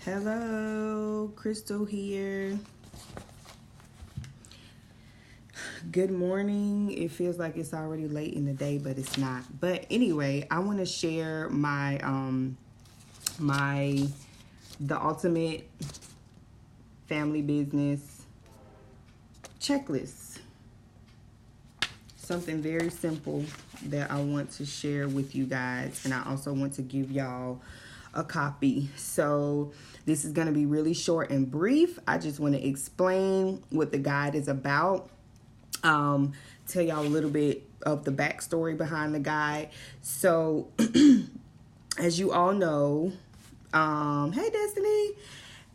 Hello, Crystal here. Good morning. It feels like it's already late in the day, but it's not. But anyway, I want to share the ultimate family business checklist. Something very simple that I want to share with you guys, and I also want to give y'all a copy. So this is going to be really short and brief. I just want to explain what the guide is about. Tell y'all a little bit of the backstory behind the guide. So as you all know, hey Destiny,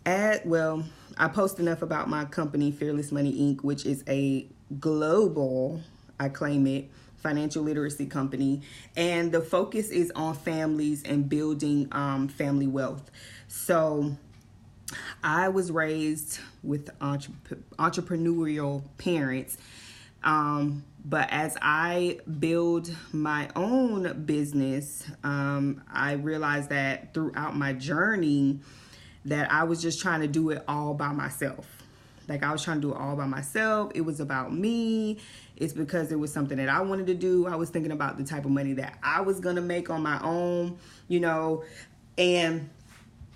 I post enough about my company, Fearless Money Inc., which is a global, I claim it, financial literacy company, and the focus is on families and building family wealth. So I was raised with entrepreneurial parents, but as I build my own business, I realized that throughout my journey that I was just trying to do it all by myself. Like I was trying to do it all by myself. It was about me. It's because it was something that I wanted to do. I was thinking about the type of money that I was going to make on my own, and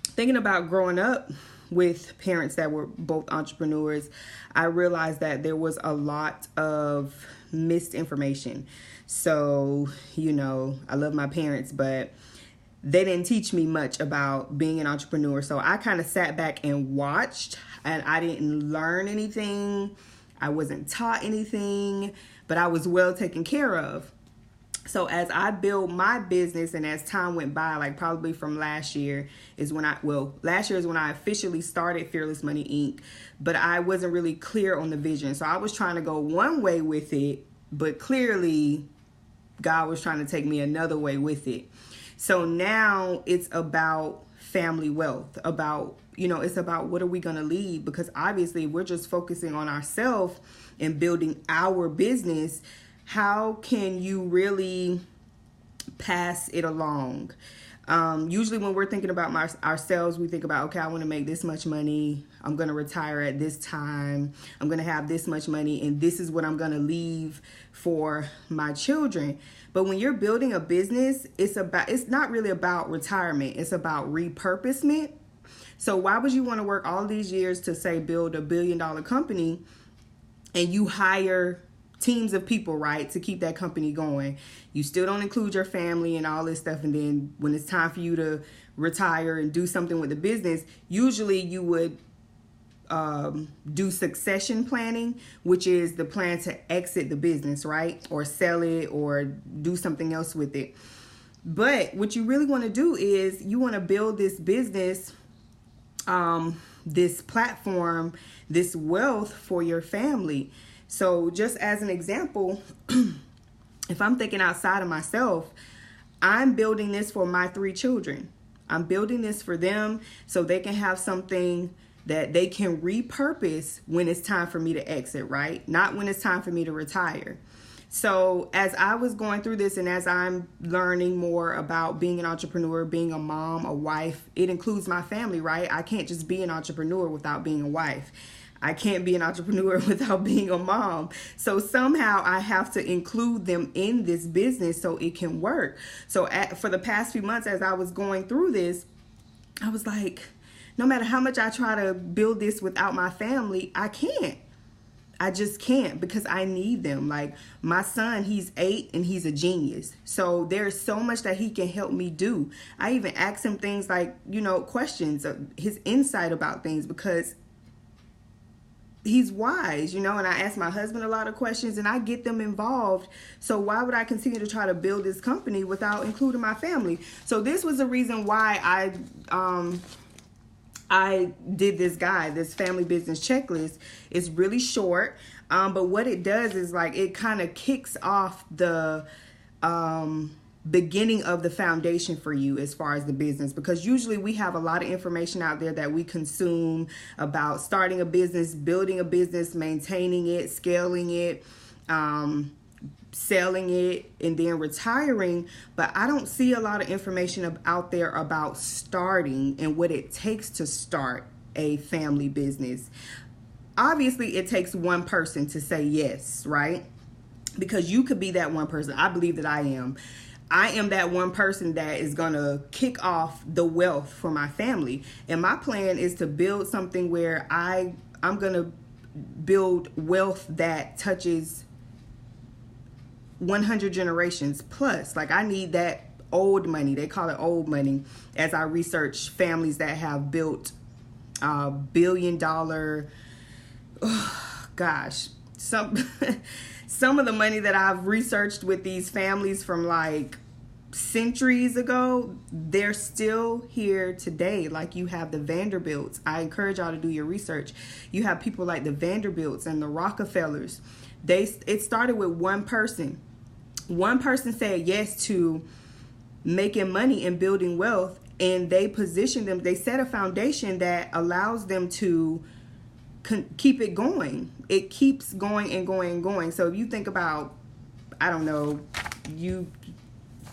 thinking about growing up with parents that were both entrepreneurs, I realized that there was a lot of misinformation. So, I love my parents, but they didn't teach me much about being an entrepreneur. So I kind of sat back and watched, and I didn't learn anything. I wasn't taught anything, but I was well taken care of. So as I built my business and as time went by, like probably from last year is when last year is when I officially started Fearless Money Inc., but I wasn't really clear on the vision. So I was trying to go one way with it, but clearly God was trying to take me another way with it. So now it's about family wealth, it's about what are we going to leave? Because obviously we're just focusing on ourselves and building our business. How can you really pass it along? Usually when we're thinking about ourselves, we think about, okay, I want to make this much money. I'm going to retire at this time. I'm going to have this much money, and this is what I'm going to leave for my children. But when you're building a business, it's not really about retirement. It's about repurposement. So why would you want to work all these years to say build $1 billion company and you hire teams of people, right, to keep that company going? You still don't include your family and all this stuff. And then when it's time for you to retire and do something with the business, usually you would do succession planning, which is the plan to exit the business, right? Or sell it or do something else with it. But what you really want to do is you want to build this business, this platform, this wealth for your family. So just as an example, if I'm thinking outside of myself, I'm building this for my 3 children. I'm building this for them so they can have something that they can repurpose when it's time for me to exit, right? Not when it's time for me to retire. So as I was going through this and as I'm learning more about being an entrepreneur, being a mom, a wife, it includes my family, right? I can't just be an entrepreneur without being a wife. I can't be an entrepreneur without being a mom. So somehow I have to include them in this business so it can work. So for the past few months, as I was going through this, I was like, no matter how much I try to build this without my family, I can't. I just can't because I need them. Like my son, he's 8 and he's a genius. So there's so much that he can help me do. I even ask him things like, questions, his insight about things because he's wise, and I ask my husband a lot of questions and I get them involved. So why would I continue to try to build this company without including my family? So this was the reason why I did this guide, this family business checklist. It's really short, but what it does is like it kind of kicks off the beginning of the foundation for you as far as the business, because usually we have a lot of information out there that we consume about starting a business, building a business, maintaining it, scaling it, selling it and then retiring, but I don't see a lot of information out there about starting and what it takes to start a family business. Obviously, it takes one person to say yes, right? Because you could be that one person. I believe that I am. I am that one person that is going to kick off the wealth for my family. And my plan is to build something where I'm going to build wealth that touches 100 generations plus. Like, I need that old money. They call it old money, as I research families that have built $1 billion. Some of the money that I've researched with these families from like centuries ago, they're still here today. Like, you have the Vanderbilts. I encourage y'all to do your research. You have people like the Vanderbilts and the Rockefellers. It started with one person. One person said yes to making money and building wealth, and they positioned them. They set a foundation that allows them to keep it going. It keeps going and going and going. So if you think about, I don't know,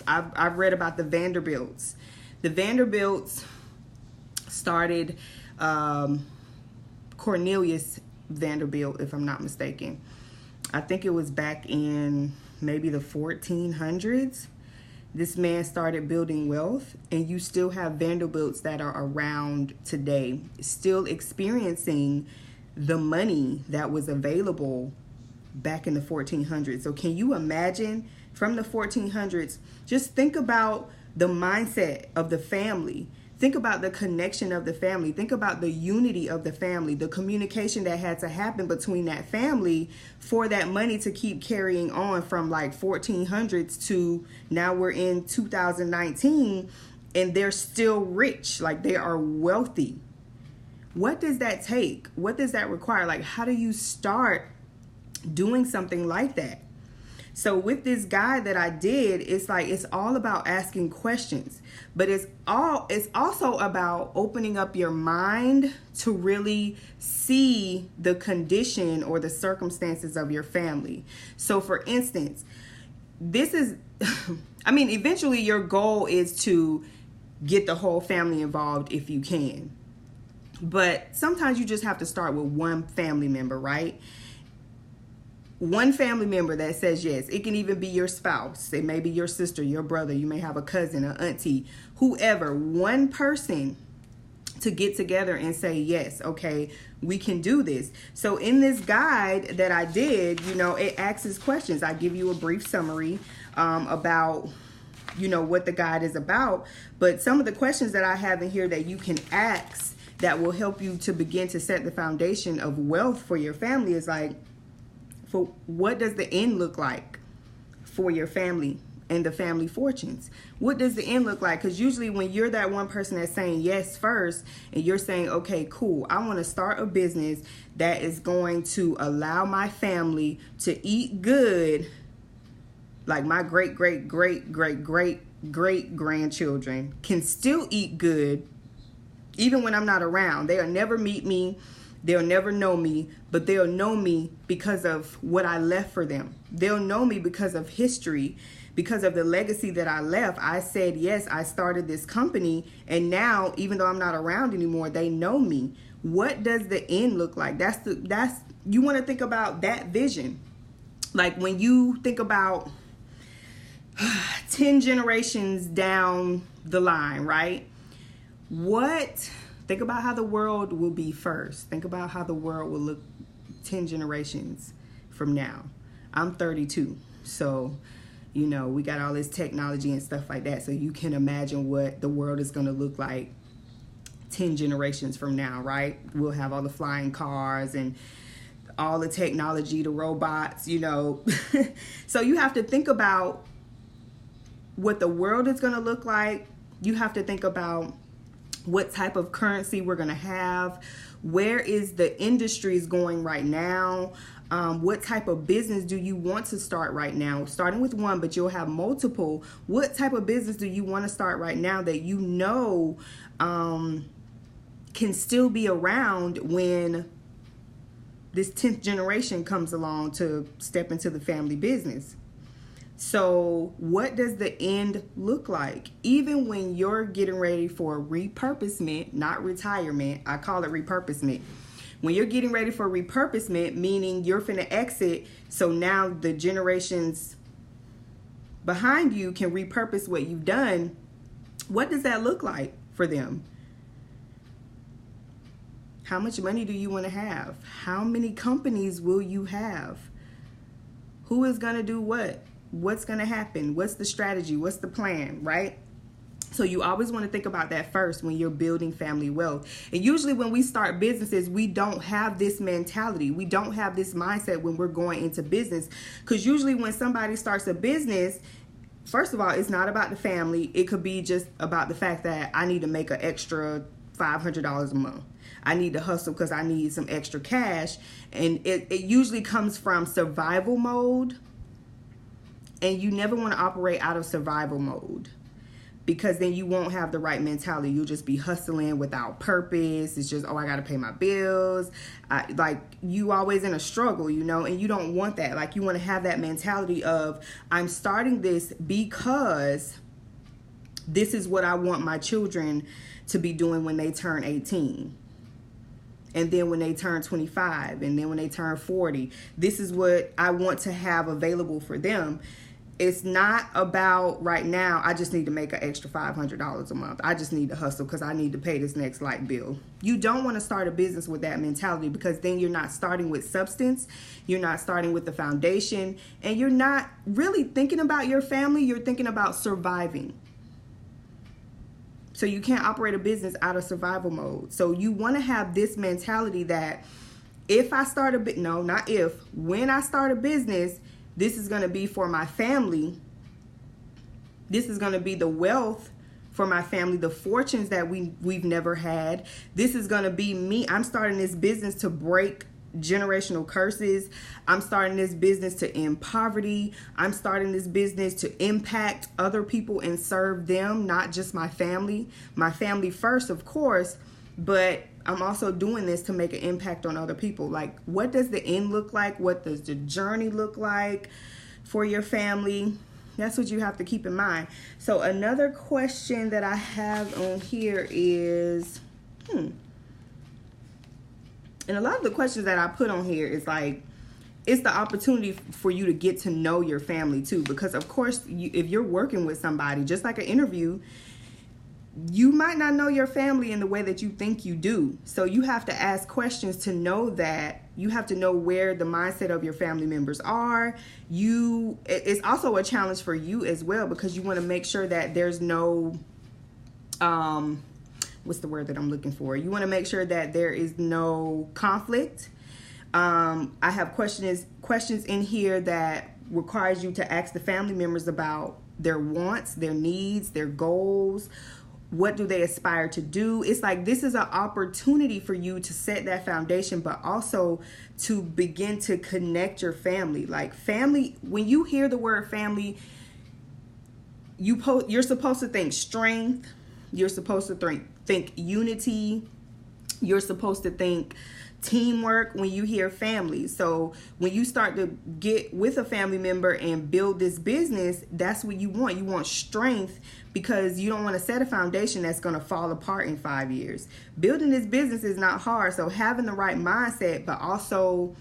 I've read about the Vanderbilts. The Vanderbilts started Cornelius Vanderbilt, if I'm not mistaken. I think it was back in maybe the 1400s. This man started building wealth, and you still have Vanderbilts that are around today, still experiencing the money that was available back in the 1400s. So can you imagine from the 1400s, just think about the mindset of the family. Think about the connection of the family. Think about the unity of the family, the communication that had to happen between that family for that money to keep carrying on from like 1400s to now we're in 2019 and they're still rich. Like, they are wealthy. What does that take? What does that require? Like, how do you start doing something like that? So with this guide that I did, it's like, it's all about asking questions, but it's also about opening up your mind to really see the condition or the circumstances of your family. So for instance, this is, eventually your goal is to get the whole family involved if you can. But sometimes you just have to start with one family member, right? One family member that says yes. It can even be your spouse. It may be your sister, your brother. You may have a cousin, an auntie, whoever. One person to get together and say, yes, okay, we can do this. So in this guide that I did, it asks questions. I give you a brief summary about what the guide is about. But some of the questions that I have in here that you can ask that will help you to begin to set the foundation of wealth for your family is like, for what does the end look like for your family and the family fortunes? What does the end look like? Because usually when you're that one person that's saying yes first and you're saying, okay, cool, I want to start a business that is going to allow my family to eat good, like my great grandchildren can still eat good even when I'm not around. They'll never meet me. They'll never know me, but they'll know me because of what I left for them. They'll know me because of history, because of the legacy that I left. I said, yes, I started this company, and now, even though I'm not around anymore, they know me. What does the end look like? You want to think about that vision. Like when you think about 10 generations down the line, right? Think about how the world will be first. Think about how the world will look 10 generations from now. I'm 32, so, we got all this technology and stuff like that. So you can imagine what the world is going to look like 10 generations from now, right? We'll have all the flying cars and all the technology, the robots, So you have to think about what the world is going to look like. You have to think about what type of currency we're going to have. Where is the industries going right now? What type of business do you want to start right now? Starting with one, but you'll have multiple. What type of business do you want to start right now that can still be around when this 10th generation comes along to step into the family business? So what does the end look like? Even when you're getting ready for repurposement, not retirement, I call it repurposement. When you're getting ready for repurposement, meaning you're finna exit, so now the generations behind you can repurpose what you've done, what does that look like for them? How much money do you want to have? How many companies will you have? Who is going to do what? What's going to happen? What's the strategy? What's the plan, right? So you always want to think about that first when you're building family wealth. And usually when we start businesses, we don't have this mentality. We don't have this mindset when we're going into business. Because usually when somebody starts a business, first of all, it's not about the family. It could be just about the fact that I need to make an extra $500 a month. I need to hustle because I need some extra cash. And it usually comes from survival mode. And you never want to operate out of survival mode, because then you won't have the right mentality. You'll just be hustling without purpose. It's just, oh, I got to pay my bills. Like, you always in a struggle, you know, and you don't want that. Like, you want to have that mentality of, I'm starting this because this is what I want my children to be doing when they turn 18. And then when they turn 25, and then when they turn 40, this is what I want to have available for them. It's not about right now, I just need to make an extra $500 a month. I just need to hustle because I need to pay this next light bill. You don't want to start a business with that mentality, because then you're not starting with substance. You're not starting with the foundation, and you're not really thinking about your family. You're thinking about surviving. So you can't operate a business out of survival mode. So you want to have this mentality that if I start a bit, no, not if, when I start a business, this is going to be for my family. This is going to be the wealth for my family, the fortunes that we've never had. This is going to be me. I'm starting this business to break generational curses. I'm starting this business to end poverty. I'm starting this business to impact other people and serve them, not just my family. My family first, of course, but I'm also doing this to make an impact on other people. Like, what does the end look like? What does the journey look like for your family? That's what you have to keep in mind. So another question that I have on here is, and a lot of the questions that I put on here is like, it's the opportunity for you to get to know your family too. Because of course, if you're working with somebody, just like an interview, you might not know your family in the way that you think you do. So you have to ask questions to know that. You have to know where the mindset of your family members are. It's also a challenge for you as well, because you want to make sure that there's no, what's the word that I'm looking for? You want to make sure that there is no conflict. I have questions in here that requires you to ask the family members about their wants, their needs, their goals. What do they aspire to do? It's like, this is an opportunity for you to set that foundation, but also to begin to connect your family. Like, family, when you hear the word family, you're supposed to think strength. You're supposed to think unity. You're supposed to think teamwork when you hear family. So when you start to get with a family member and build this business, that's what you want. You want strength, because you don't want to set a foundation that's going to fall apart in 5 years. Building this business is not hard. So having the right mindset, but also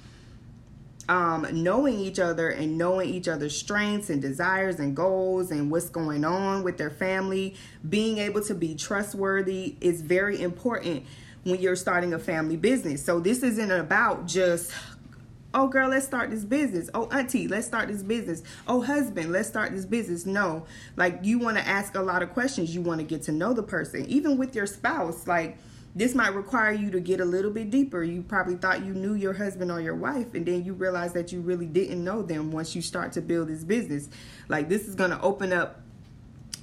knowing each other and knowing each other's strengths and desires and goals and what's going on with their family, being able to be trustworthy is very important when you're starting a family business. So this isn't about just, oh girl, let's start this business. Oh auntie, let's start this business. Oh husband, let's start this business. No, like, you want to ask a lot of questions. You want to get to know the person. Even with your spouse, like, this might require you to get a little bit deeper. You probably thought you knew your husband or your wife, and then you realize that you really didn't know them once you start to build this business. Like, this is going to open up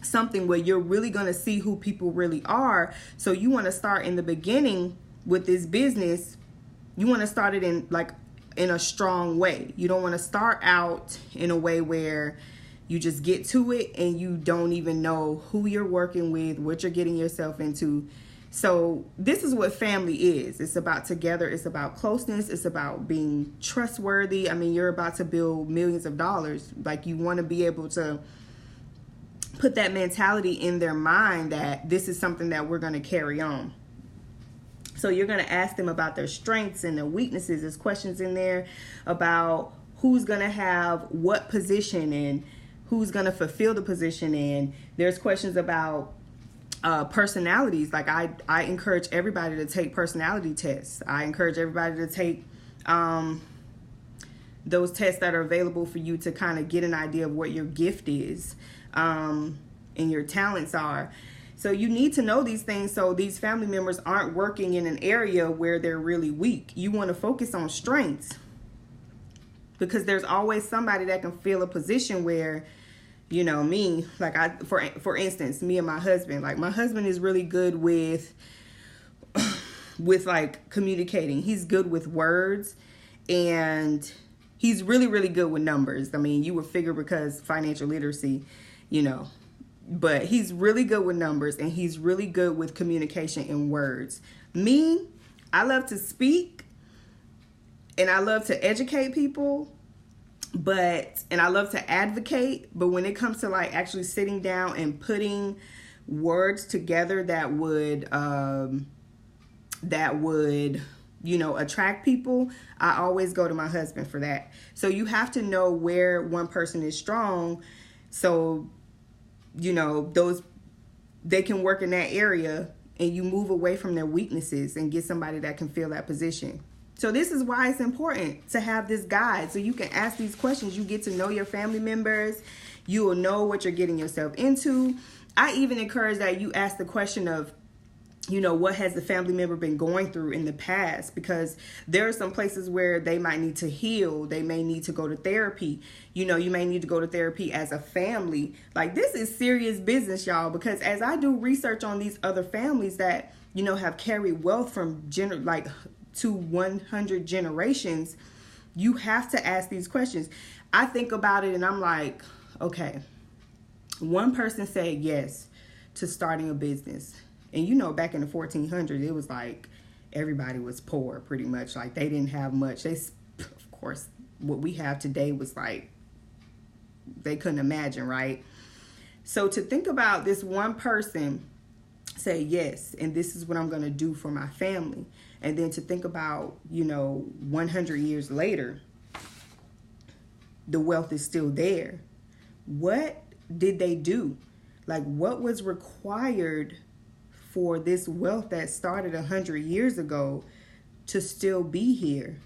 something where you're really going to see who people really are. So you want to start in the beginning with this business. You want to start it in a strong way. You don't want to start out in a way where you just get to it and you don't even know who you're working with, what you're getting yourself into. So this is what family is. It's about together. It's about closeness. It's about being trustworthy. I mean, you're about to build millions of dollars. Like, you want to be able to put that mentality in their mind that this is something that we're going to carry on. So you're going to ask them about their strengths and their weaknesses. There's questions in there about who's going to have what position and who's going to fulfill the position. And there's questions about personalities. Like, I encourage everybody to take personality tests. I encourage everybody to take those tests that are available for you to kind of get an idea of what your gift is and your talents are. So you need to know these things so these family members aren't working in an area where they're really weak. You want to focus on strengths, because there's always somebody that can fill a position where, you know, me, like for instance, me and my husband, like my husband is really good with like communicating. He's good with words, and he's really, really good with numbers. I mean, you would figure because financial literacy, you know, but he's really good with numbers, and he's really good with communication in words. Me, I love to speak, and I love to educate people, and I love to advocate, but when it comes to like actually sitting down and putting words together that would, you know, attract people, I always go to my husband for that. So you have to know where one person is strong, so, you know, they can work in that area, and you move away from their weaknesses and get somebody that can fill that position. So this is why it's important to have this guide, so you can ask these questions. You get to know your family members. You will know what you're getting yourself into. I even encourage that you ask the question of, you know, what has the family member been going through in the past? Because there are some places where they might need to heal. They may need to go to therapy. You know, you may need to go to therapy as a family. Like, this is serious business, y'all, because as I do research on these other families that, you know, have carried wealth from to 100 generations, you have to ask these questions. I think about it and I'm like, okay, one person said yes to starting a business. And you know, back in the 1400s, it was like everybody was poor pretty much. Like, they didn't have much. Of course, what we have today was like, they couldn't imagine, right? So to think about this one person say yes, and this is what I'm going to do for my family. And then to think about, you know, 100 years later, the wealth is still there. What did they do? Like, what was required for this wealth that started 100 years ago to still be here?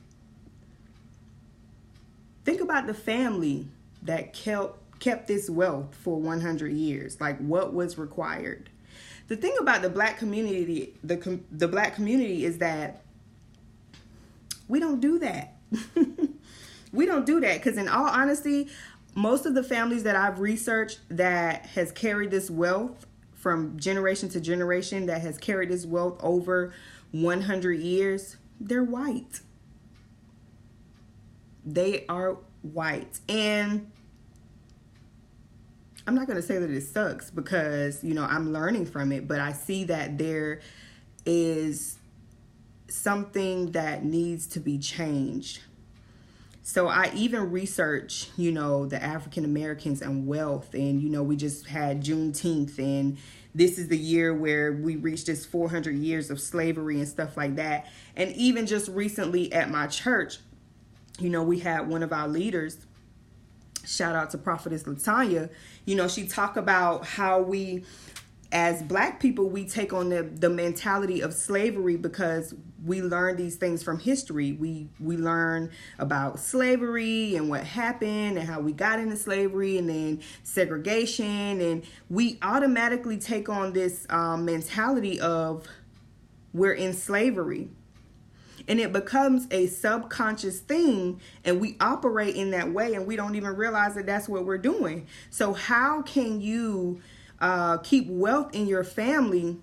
Think about the family that kept this wealth for 100 years. Like, what was required? The thing about the black community, the black community, is that we don't do that. We don't do that, because in all honesty, most of the families that I've researched that has carried this wealth from generation to generation, that has carried this wealth over 100 years, they're white. They are white. And I'm not going to say that it sucks, because, you know, I'm learning from it, but I see that there is something that needs to be changed. So I even research, you know, the African Americans and wealth. And, you know, we just had Juneteenth, and this is the year where we reached this 400 years of slavery and stuff like that. And even just recently at my church, you know, we had one of our leaders, shout out to Prophetess Latanya, you know, she talked about how we, as black people, we take on the mentality of slavery because we learn these things from history. We learn about slavery and what happened and how we got into slavery, and then segregation. And we automatically take on this mentality of we're in slavery. And it becomes a subconscious thing, and we operate in that way, and we don't even realize that that's what we're doing. So how can you keep wealth in your family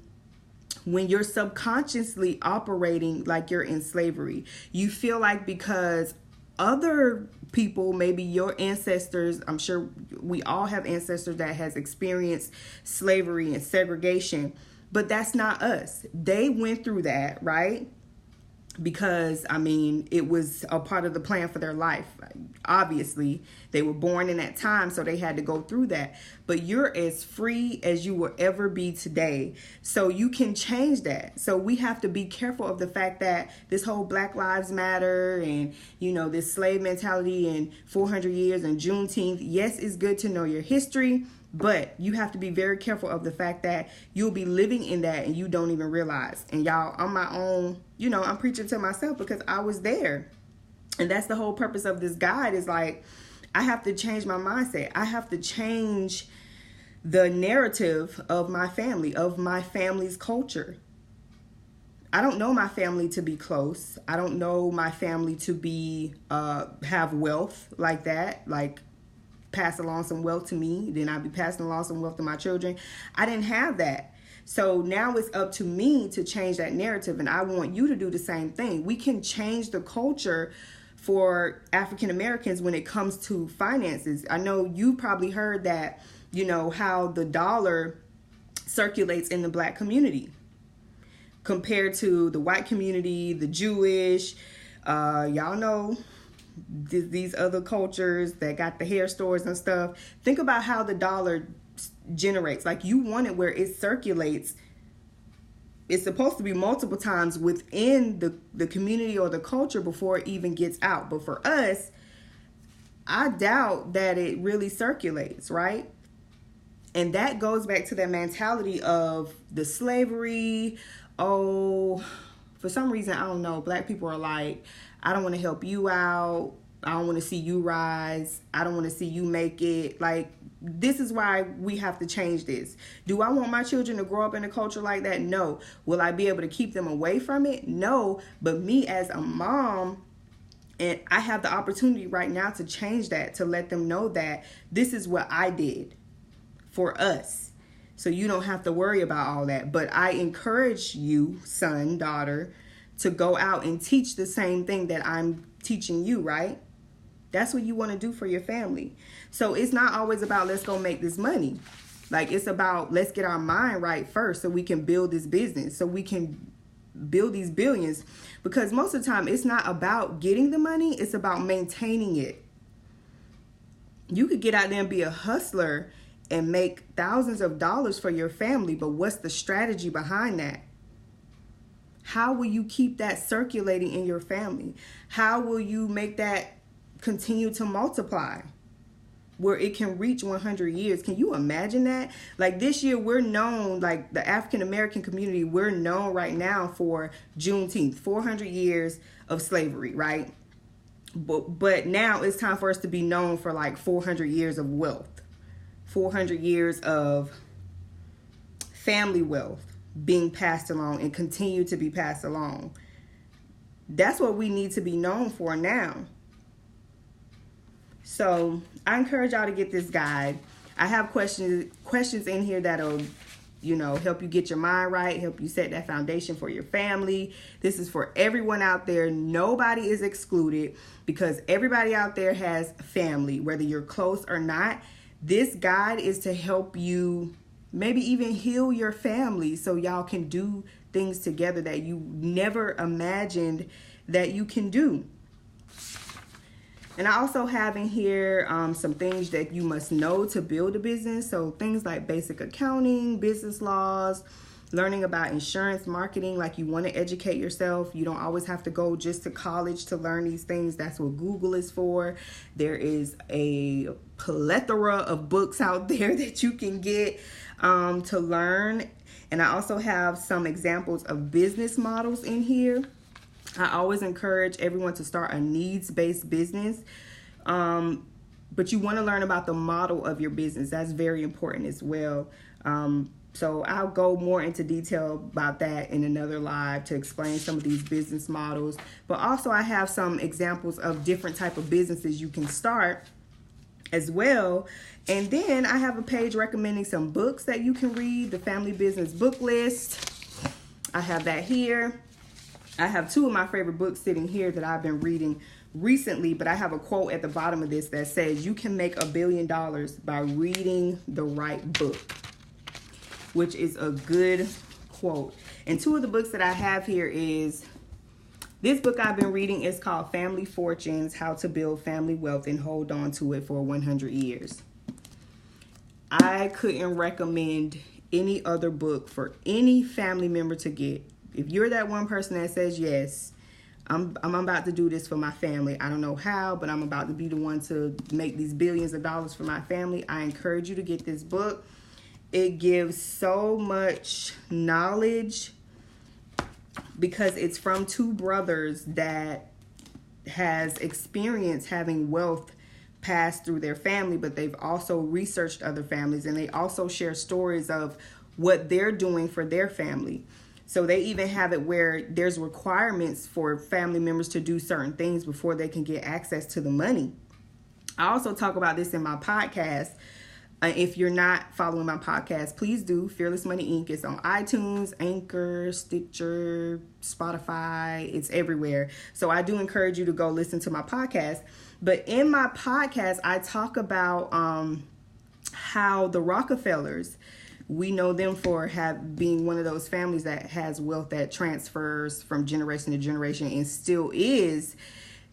when you're subconsciously operating like you're in slavery? You feel like because other people, maybe your ancestors, I'm sure we all have ancestors that has experienced slavery and segregation, But that's not us. They went through that, right? Because, I mean, it was a part of the plan for their life. Obviously, they were born in that time, so they had to go through that. But you're as free as you will ever be today. So you can change that. So we have to be careful of the fact that this whole Black Lives Matter and, you know, this slave mentality and 400 years and Juneteenth, yes, it's good to know your history, but you have to be very careful of the fact that you'll be living in that and you don't even realize. And y'all, on my own, you know, I'm preaching to myself because I was there. And that's the whole purpose of this guide, is like, I have to change my mindset. I have to change the narrative of my family, of my family's culture. I don't know my family to be close. I don't know my family to be, have wealth like that, like pass along some wealth to me, then I'd be passing along some wealth to my children. I didn't have that. So now it's up to me to change that narrative, and I want you to do the same thing. We can change the culture for African Americans when it comes to finances. I know you probably heard that, you know, how the dollar circulates in the Black community compared to the white community, the Jewish, y'all know these other cultures that got the hair stores and stuff. Think about how the dollar generates. Like, you want it where it circulates. It's supposed to be multiple times within the community or the culture before it even gets out. But for us, I doubt that it really circulates, right? And that goes back to that mentality of the slavery. Oh, for some reason, I don't know, Black people are like, I don't want to help you out. I don't want to see you rise. I don't want to see you make it. Like, this is why we have to change this. Do I want my children to grow up in a culture like that? No. Will I be able to keep them away from it? No. But me as a mom, and I have the opportunity right now to change that, to let them know that this is what I did for us. So you don't have to worry about all that. But I encourage you, son, daughter, to go out and teach the same thing that I'm teaching you, right? That's what you want to do for your family. So it's not always about let's go make this money. Like, it's about let's get our mind right first so we can build this business, so we can build these billions. Because most of the time it's not about getting the money, it's about maintaining it. You could get out there and be a hustler and make thousands of dollars for your family, but what's the strategy behind that? How will you keep that circulating in your family? How will you make that continue to multiply where it can reach 100 years? Can you imagine that? Like, this year we're known, like the African American community, we're known right now for Juneteenth, 400 years of slavery, right? But now it's time for us to be known for like 400 years of wealth, 400 years of family wealth being passed along and continue to be passed along. That's what we need to be known for now. So I encourage y'all to get this guide. I have questions in here that'll, you know, help you get your mind right, help you set that foundation for your family. This is for everyone out there. Nobody is excluded, because everybody out there has family, whether you're close or not. This guide is to help you maybe even heal your family so y'all can do things together that you never imagined that you can do. And I also have in here some things that you must know to build a business. So things like basic accounting, business laws, learning about insurance marketing. Like, you want to educate yourself. You don't always have to go just to college to learn these things. That's what Google is for. There is a plethora of books out there that you can get to learn. And I also have some examples of business models in here. I always encourage everyone to start a needs-based business. But you want to learn about the model of your business. That's very important as well. So I'll go more into detail about that in another live to explain some of these business models. But also I have some examples of different type of businesses you can start as well. And then I have a page recommending some books that you can read, the Family Business Book List. I have that here. I have two of my favorite books sitting here that I've been reading recently, but I have a quote at the bottom of this that says, you can make $1 billion by reading the right book, which is a good quote. And two of the books that I have here is, this book I've been reading is called Family Fortunes, How to Build Family Wealth and Hold On to It for 100 Years. I couldn't recommend any other book for any family member to get. If you're that one person that says, yes, I'm about to do this for my family. I don't know how, but I'm about to be the one to make these billions of dollars for my family. I encourage you to get this book. It gives so much knowledge because it's from two brothers that has experience having wealth pass through their family, but they've also researched other families, and they also share stories of what they're doing for their family. So they even have it where there's requirements for family members to do certain things before they can get access to the money. I also talk about this in my podcast. If you're not following my podcast, please do. Fearless Money Inc. It's on iTunes, Anchor, Stitcher, Spotify. It's everywhere. So I do encourage you to go listen to my podcast. But in my podcast, I talk about how the Rockefellers, we know them for being one of those families that has wealth that transfers from generation to generation and still is.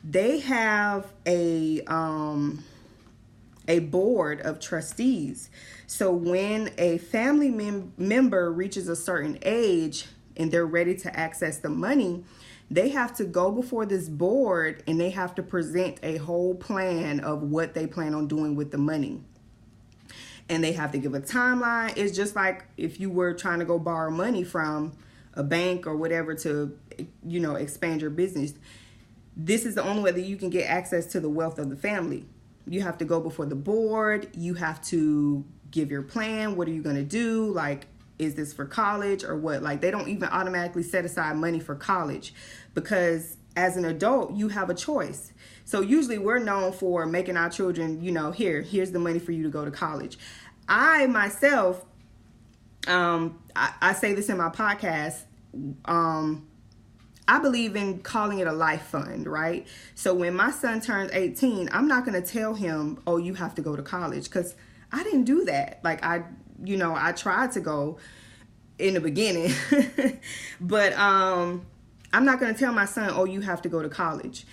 They have a board of trustees. So when a family member reaches a certain age and they're ready to access the money, they have to go before this board and they have to present a whole plan of what they plan on doing with the money. And they have to give a timeline. It's just like if you were trying to go borrow money from a bank or whatever to, expand your business. This is the only way that you can get access to the wealth of the family. You have to go before the board. You have to give your plan. What are you going to do? Like, is this for college or what? Like, they don't even automatically set aside money for college because as an adult, you have a choice. So usually we're known for making our children, here's the money for you to go to college. I myself, I say this in my podcast, I believe in calling it a life fund, right? So when my son turns 18, I'm not going to tell him, oh, you have to go to college, because I didn't do that. Like I tried to go in the beginning, but I'm not going to tell my son, oh, you have to go to college.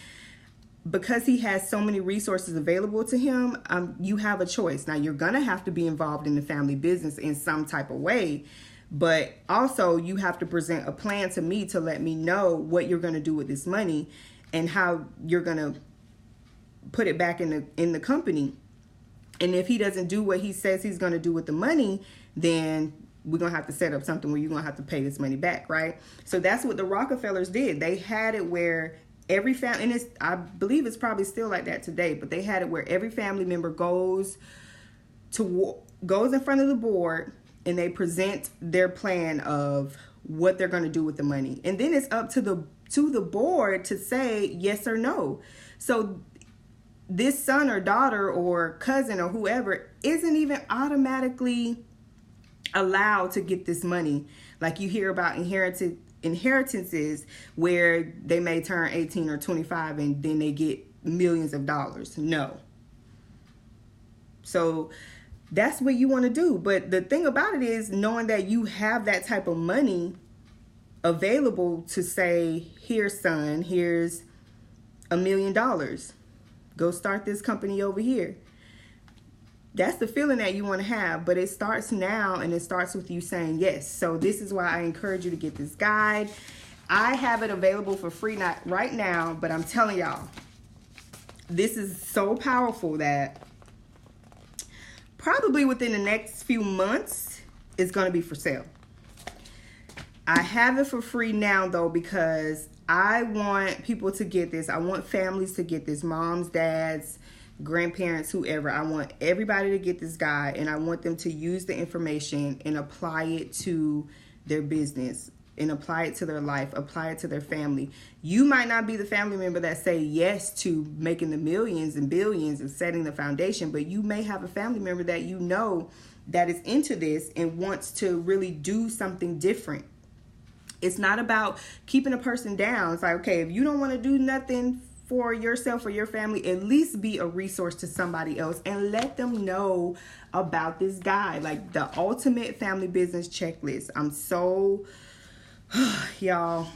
Because he has so many resources available to him, you have a choice. Now, you're going to have to be involved in the family business in some type of way. But also, you have to present a plan to me to let me know what you're going to do with this money and how you're going to put it back in the company. And if he doesn't do what he says he's going to do with the money, then we're going to have to set up something where you're going to have to pay this money back, right? So that's what the Rockefellers did. They had it where every family, and I believe it's probably still like that today, but they had it where every family member goes in front of the board and they present their plan of what they're going to do with the money. And then it's up to the board to say yes or no. So this son or daughter or cousin or whoever isn't even automatically allowed to get this money. Like you hear about inheritances where they may turn 18 or 25 and then they get millions of dollars. No. So that's what you want to do. But the thing about it is knowing that you have that type of money available to say, here, son, here's $1 million. Go start this company over here. That's the feeling that you want to have, but it starts now and it starts with you saying yes. So this is why I encourage you to get this guide. I have it available for free, not right now, but I'm telling y'all, this is so powerful that probably within the next few months, it's going to be for sale. I have it for free now, though, because I want people to get this. I want families to get this, moms, dads, grandparents, whoever. I want everybody to get this guide, and I want them to use the information and apply it to their business and apply it to their life, apply it to their family. You might not be the family member that say yes to making the millions and billions and setting the foundation, but you may have a family member that you know that is into this and wants to really do something different. It's not about keeping a person down. It's like, okay, if you don't want to do nothing for yourself or your family, at least be a resource to somebody else and let them know about this guide, like the ultimate family business checklist. Y'all,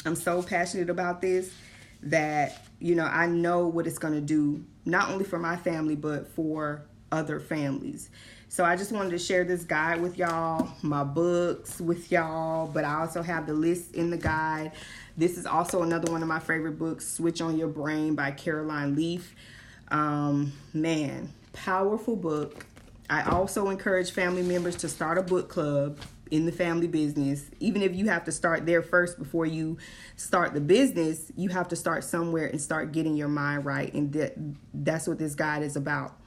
I'm so passionate about this that, you know, I know what it's going to do, not only for my family, but for other families. So I just wanted to share this guide with y'all, my books with y'all, but I also have the list in the guide. This is also another one of my favorite books, Switch on Your Brain by Caroline Leaf. Man, powerful book. I also encourage family members to start a book club in the family business. Even if you have to start there first before you start the business, you have to start somewhere and start getting your mind right. And that's what this guide is about.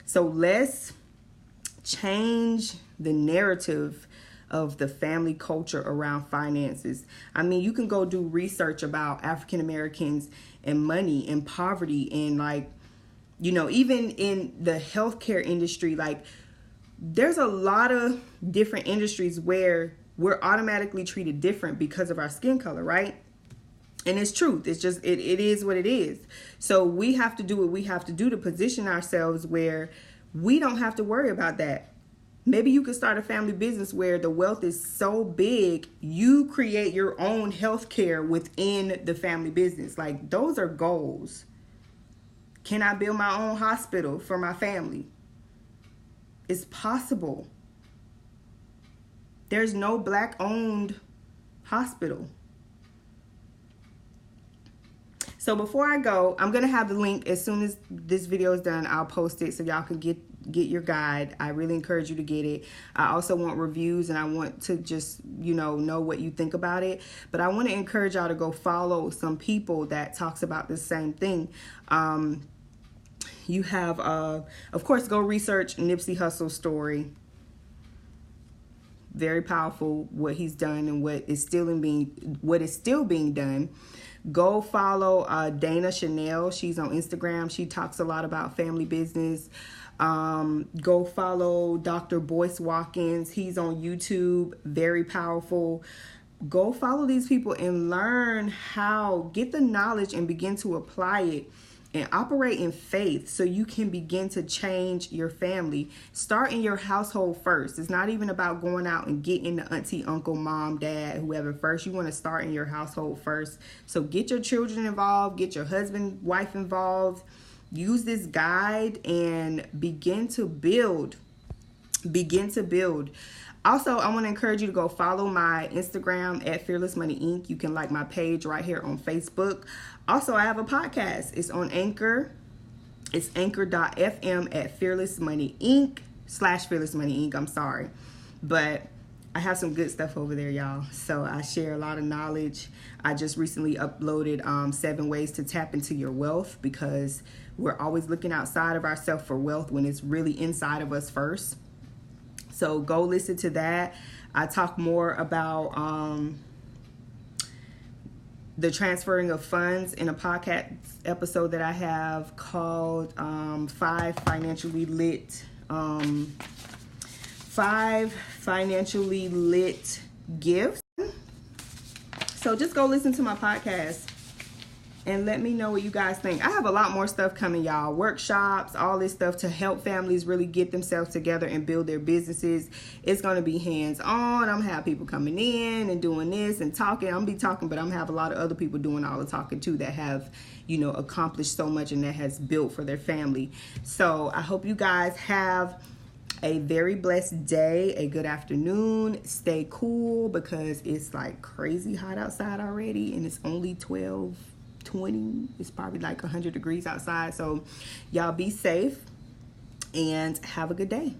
So let's change the narrative of the family culture around finances. I mean, you can go do research about African Americans and money and poverty and, like, you know, even in the healthcare industry, like, there's a lot of different industries where we're automatically treated different because of our skin color, right? And it's truth. It's just, it is what it is. So we have to do what we have to do to position ourselves where we don't have to worry about that. Maybe you could start a family business where the wealth is so big, you create your own healthcare within the family business. Like, those are goals. Can I build my own hospital for my family? It's possible. There's no Black-owned hospital. So before I go, I'm going to have the link as soon as this video is done. I'll post it so y'all can get your guide. I really encourage you to get it. I also want reviews, and I want to just, you know what you think about it. But I want to encourage y'all to go follow some people that talks about the same thing. You have, of course, go research Nipsey Hussle's story. Very powerful what he's done and what is still being done. Go follow Dana Chanel. She's on Instagram. She talks a lot about family business. Go follow Dr. Boyce Watkins. He's on YouTube. Very powerful. Go follow these people and learn how, get the knowledge and begin to apply it and operate in faith so you can begin to change your family. Start in your household first. It's not even about going out and getting the auntie, uncle, mom, dad, whoever first. You want to start in your household first. So get your children involved, get your husband, wife involved. Use this guide and begin to build. Also, I want to encourage you to go follow my Instagram at Fearless Money Inc. You can like my page right here on Facebook. Also, I have a podcast. It's on Anchor. It's anchor.fm at Fearless Money Inc. /Fearless Money Inc. I'm sorry. But I have some good stuff over there, y'all. So I share a lot of knowledge. I just recently uploaded 7 ways to tap into your wealth, because we're always looking outside of ourselves for wealth when it's really inside of us first. So go listen to that. I talk more about the transferring of funds in a podcast episode that I have called 5 Financially Lit Gifts. So just go listen to my podcast and let me know what you guys think. I have a lot more stuff coming, y'all. Workshops, all this stuff to help families really get themselves together and build their businesses. It's going to be hands-on. I'm going to have people coming in and doing this and talking. I'm going to be talking, but I'm going to have a lot of other people doing all the talking too that have, accomplished so much and that has built for their family. So I hope you guys have a very blessed day, a good afternoon. Stay cool because it's like crazy hot outside already, and it's only 12:20. It's probably like 100 degrees outside. So y'all be safe and have a good day.